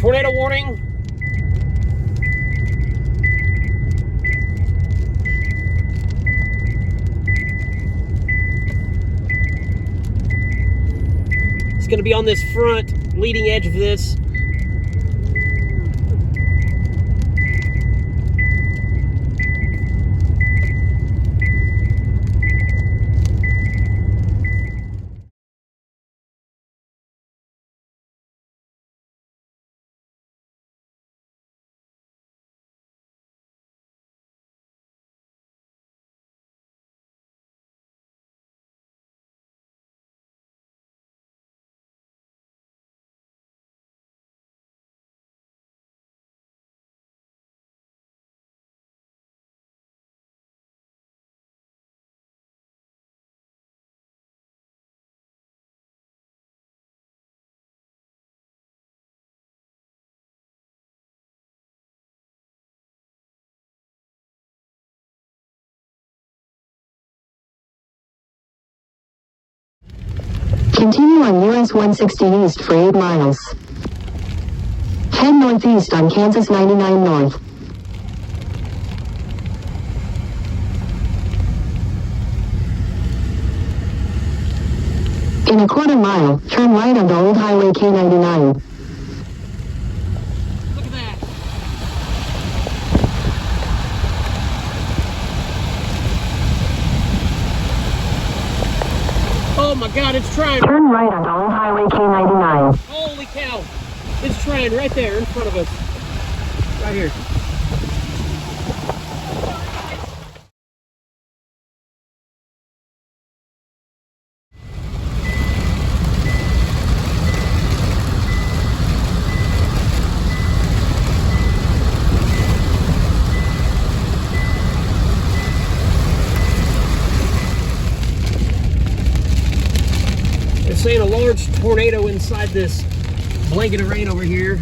Tornado warning. It's going to be on this front leading edge of this. Continue on US 160 East for 8 miles. Head northeast on Kansas 99 North. In a quarter mile, turn right onto Old Highway K99. Look at that. Oh my God, it's trying. Turn right onto Old Highway K99. Holy cow. It's trying right there in front of us. Right here. They're saying a large tornado inside this blanket of rain over here.